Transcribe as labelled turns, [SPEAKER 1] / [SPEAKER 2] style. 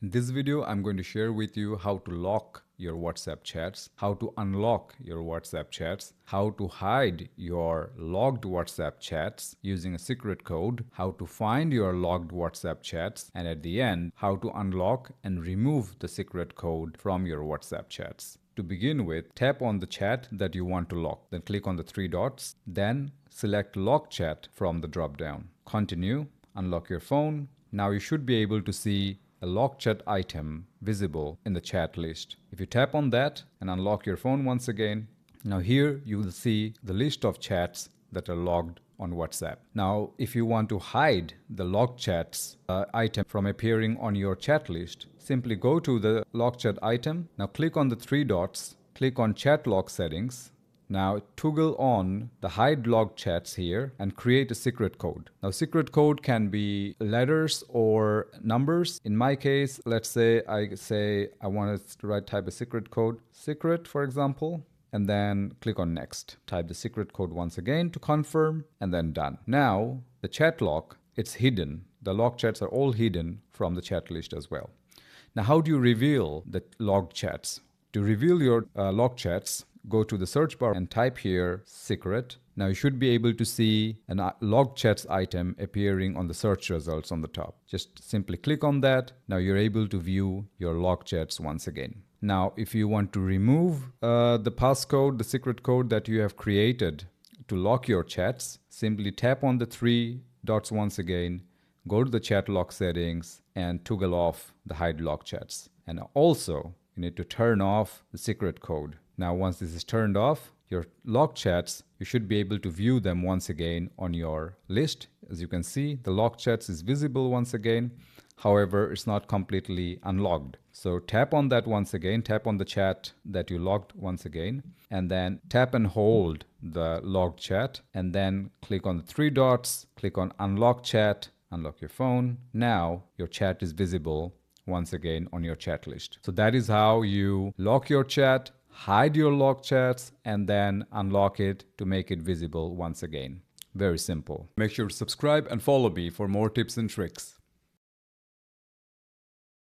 [SPEAKER 1] In this video, I'm going to share with you how to lock your WhatsApp chats, how to unlock your WhatsApp chats, how to hide your logged WhatsApp chats using a secret code, how to find your logged WhatsApp chats, and at the end, how to unlock and remove the secret code from your WhatsApp chats. To begin with, tap on the chat that you want to lock. Then click on the three dots. Then select Lock Chat from the drop-down. Continue, unlock your phone. Now you should be able to see a lock chat item visible in the chat list. If you tap on that and unlock your phone once again, now here you will see the list of chats that are logged on WhatsApp. Now, if you want to hide the logged chats item from appearing on your chat list, simply go to the lock chat item. Now click on the three dots, click on chat lock settings. Now toggle on the hide logged chats here and create a secret code. Now secret code can be letters or numbers. In my case, let's say I want to type a secret code, secret for example, and then click on next. Type the secret code once again to confirm and then done. Now the chat lock, it's hidden. The logged chats are all hidden from the chat list as well. Now how do you reveal the logged chats? To reveal your logged chats, go to the search bar and type here secret. Now you should be able to see an logged chats item appearing on the search results on the top. Just simply click on that. Now you're able to view your logged chats once again. Now if you want to remove the passcode, the secret code that you have created to lock your chats, simply tap on the three dots once again, go to the chat lock settings and toggle off the hide lock chats. And also you need to turn off the secret code. Now once this is turned off, your locked chats, you should be able to view them once again on your list. As you can see, the locked chats is visible once again. However, it's not completely unlocked. So tap on that once again, tap on the chat that you logged once again, and then tap and hold the logged chat, and then click on the three dots, click on unlock chat, unlock your phone. Now your chat is visible once again on your chat list. So that is how you lock your chat, hide your locked chats, and then unlock it to make it visible once again. Very simple. Make sure to subscribe and follow me for more tips and tricks.